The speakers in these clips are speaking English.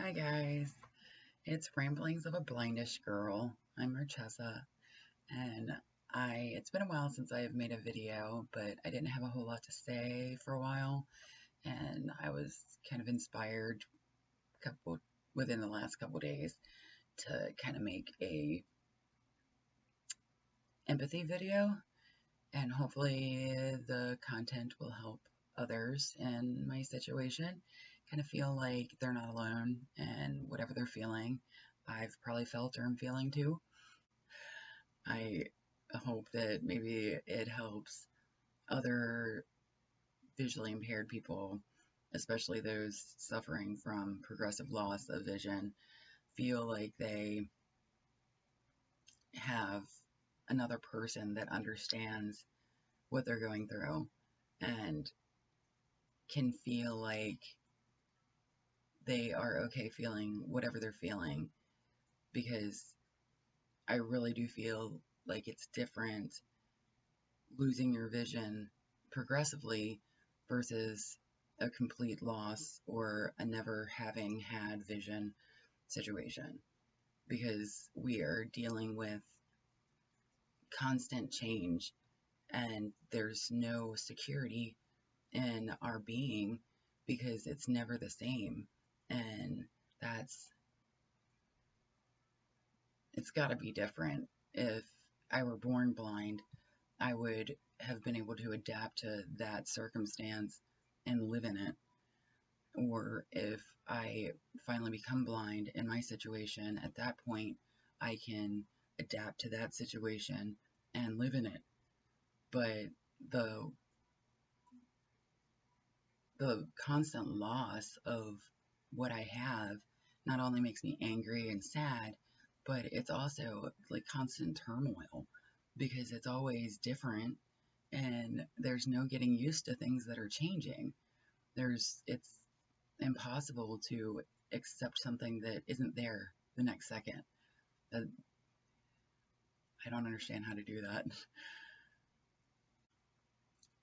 Hi guys, it's Ramblings of a Blindish Girl. I'm Marchesa, and it's been a while since I've made a video, but I didn't have a whole lot to say for a while, and I was kind of inspired within the last couple days to kind of make a empathy video, and hopefully the content will help others in my situation kind of feel like they're not alone, and whatever they're feeling, I've probably felt or am feeling too. I hope that maybe it helps other visually impaired people, especially those suffering from progressive loss of vision, feel like they have another person that understands what they're going through and can feel like they are okay feeling whatever they're feeling, because I really do feel like it's different losing your vision progressively versus a complete loss or a never having had vision situation, because we are dealing with constant change and there's no security in our being because it's never the same. And it's got to be different. If I were born blind, I would have been able to adapt to that circumstance and live in it. Or if I finally become blind in my situation, at that point, I can adapt to that situation and live in it. But the constant loss of what I have not only makes me angry and sad, but it's also like constant turmoil because it's always different and there's no getting used to things that are changing. It's impossible to accept something that isn't there the next second. I don't understand how to do that.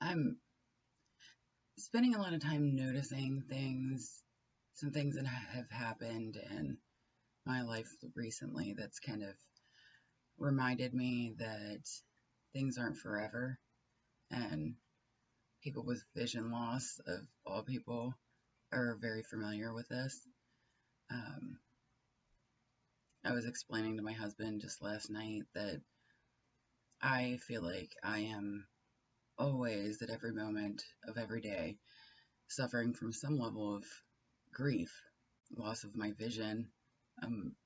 I'm spending a lot of time noticing some things that have happened in my life recently that's kind of reminded me that things aren't forever, and people with vision loss, of all people, are very familiar with this. I was explaining to my husband just last night that I feel like I am always, at every moment of every day, suffering from some level of grief, loss of my vision,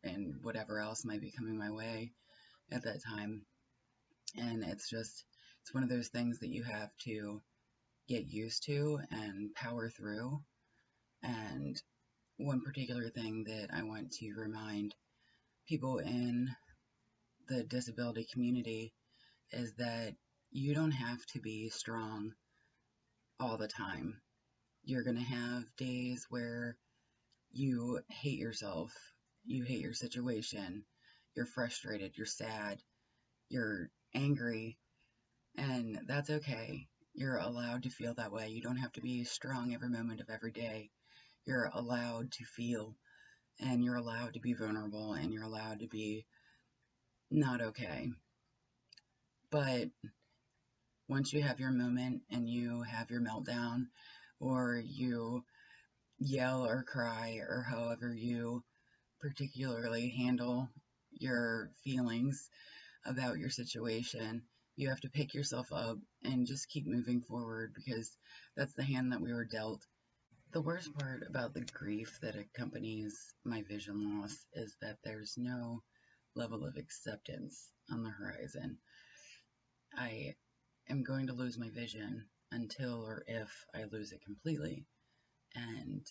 and whatever else might be coming my way at that time. And it's one of those things that you have to get used to and power through. And one particular thing that I want to remind people in the disability community is that you don't have to be strong all the time. You're going to have days where you hate yourself, you hate your situation, you're frustrated, you're sad, you're angry, and that's okay. You're allowed to feel that way. You don't have to be strong every moment of every day. You're allowed to feel, and you're allowed to be vulnerable, and you're allowed to be not okay. But once you have your moment and you have your meltdown, or you yell or cry, or however you particularly handle your feelings about your situation, you have to pick yourself up and just keep moving forward, because that's the hand that we were dealt. The worst part about the grief that accompanies my vision loss is that there's no level of acceptance on the horizon. I am going to lose my vision until or if I lose it completely, and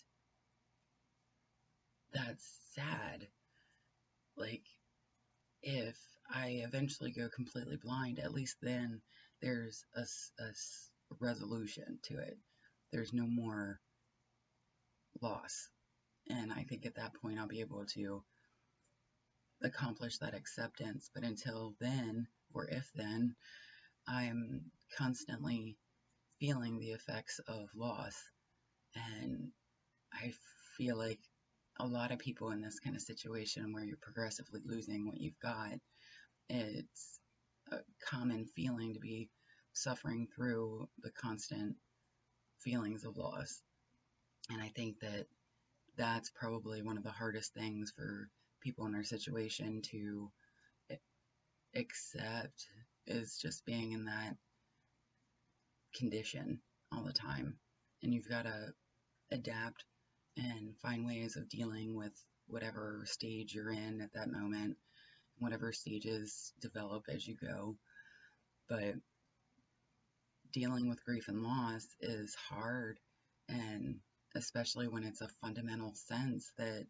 that's sad. Like, if I eventually go completely blind, at least then there's a resolution to it. There's no more loss. And I think at that point I'll be able to accomplish that acceptance. But until then, or if then, I'm constantly feeling the effects of loss. And I feel like a lot of people in this kind of situation where you're progressively losing what you've got, it's a common feeling to be suffering through the constant feelings of loss. And I think that that's probably one of the hardest things for people in our situation to accept, is just being in that condition all the time. And you've got to adapt and find ways of dealing with whatever stage you're in at that moment, whatever stages develop as you go. But dealing with grief and loss is hard, and especially when it's a fundamental sense that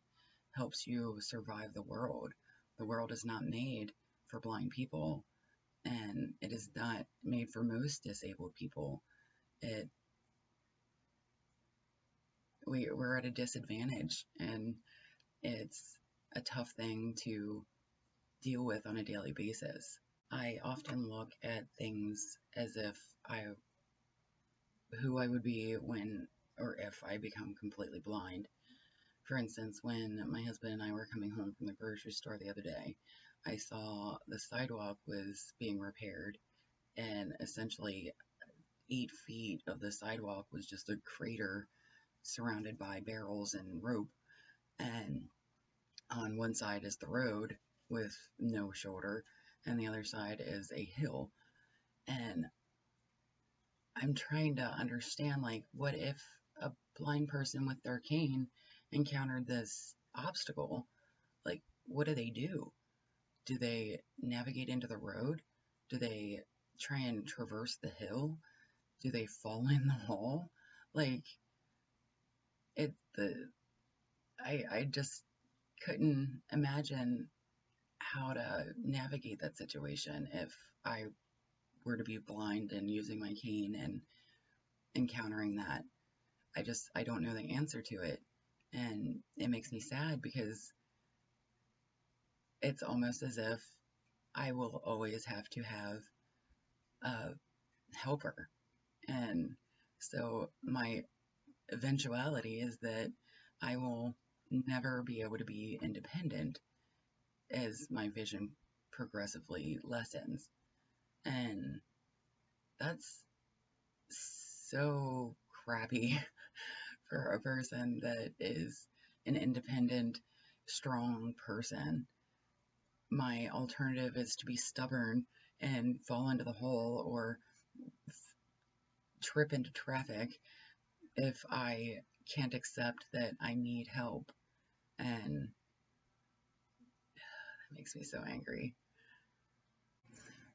helps you survive the world. The world is not made for blind people, and it is not made for most disabled people. We're at a disadvantage, and it's a tough thing to deal with on a daily basis. I often look at things as if who I would be when or if I become completely blind. For instance, when my husband and I were coming home from the grocery store the other day, I saw the sidewalk was being repaired, and essentially 8 feet of the sidewalk was just a crater surrounded by barrels and rope. And on one side is the road with no shoulder, and the other side is a hill. And I'm trying to understand, like, what if a blind person with their cane encountered this obstacle? Like, what do they do? Do they navigate into the road? Do they try and traverse the hill? Do they fall in the hole? Like, I just couldn't imagine how to navigate that situation if I were to be blind and using my cane and encountering that. I don't know the answer to it. And it makes me sad because it's almost as if I will always have to have a helper. And so my eventuality is that I will never be able to be independent as my vision progressively lessens. And that's so crappy for a person that is an independent, strong person. My alternative is to be stubborn and fall into the hole or trip into traffic if I can't accept that I need help. And that makes me so angry.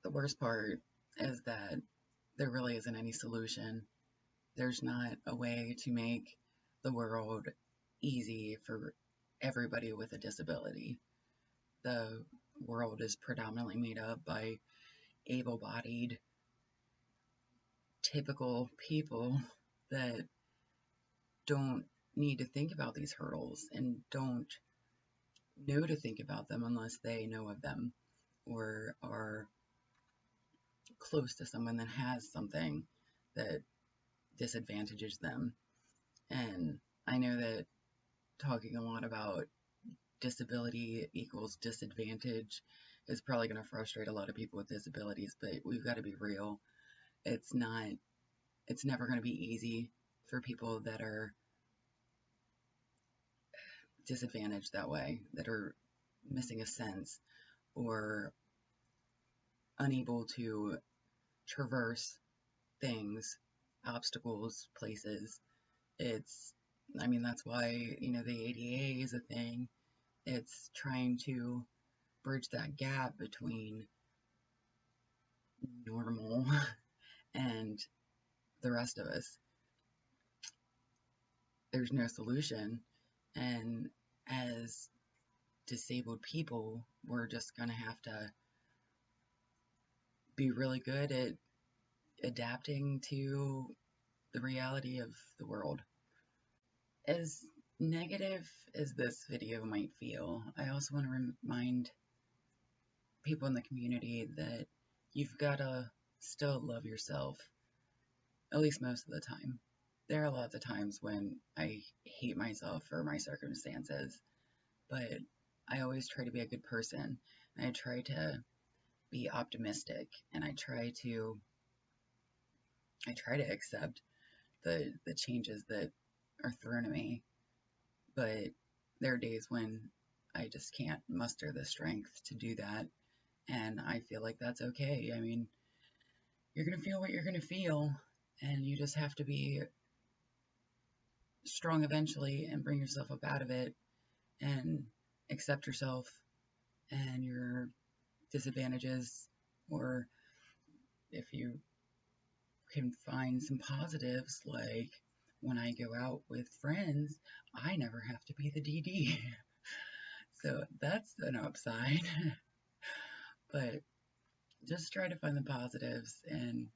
The worst part is that there really isn't any solution. There's not a way to make the world easy for everybody with a disability. The world is predominantly made up by able-bodied, typical people that don't need to think about these hurdles and don't know to think about them unless they know of them or are close to someone that has something that disadvantages them. And I know that talking a lot about disability equals disadvantage is probably going to frustrate a lot of people with disabilities, but we've got to be real. It's never going to be easy for people that are disadvantaged that way, that are missing a sense or unable to traverse things, obstacles, places. That's why, the ADA is a thing. It's trying to bridge that gap between normal and the rest of us. There's no solution, and as disabled people, we're just gonna have to be really good at adapting to the reality of the world. As negative as this video might feel, I also want to remind people in the community that you've got to still love yourself, at least most of the time. there are lots of times when I hate myself for my circumstances, but I always try to be a good person, and I try to be optimistic, and I try to accept the changes that are thrown at me. But there are days when I just can't muster the strength to do that, and I feel like that's okay. I mean, you're going to feel what you're going to feel, and you just have to be strong eventually and bring yourself up out of it and accept yourself and your disadvantages, or if you can find some positives, like when I go out with friends, I never have to be the DD. So that's an upside. But just try to find the positives in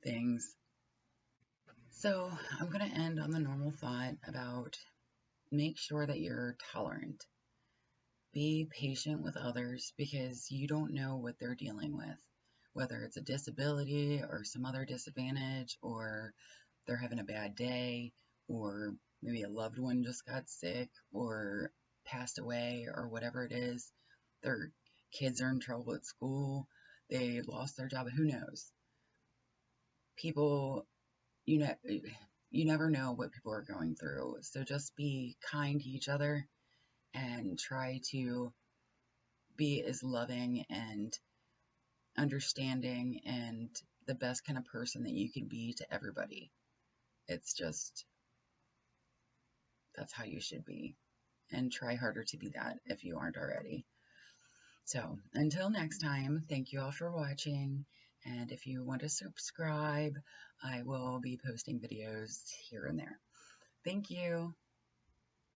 things. So I'm going to end on the normal thought about make sure that you're tolerant. Be patient with others because you don't know what they're dealing with, whether it's a disability or some other disadvantage, or they're having a bad day, or maybe a loved one just got sick or passed away, or whatever it is. Their kids are in trouble at school, they lost their job, who knows? People, you know, you never know what people are going through. So just be kind to each other and try to be as loving and understanding and the best kind of person that you can be to everybody. It's just, that's how you should be. And try harder to be that if you aren't already. So until next time, thank you all for watching. And if you want to subscribe, I will be posting videos here and there. Thank you.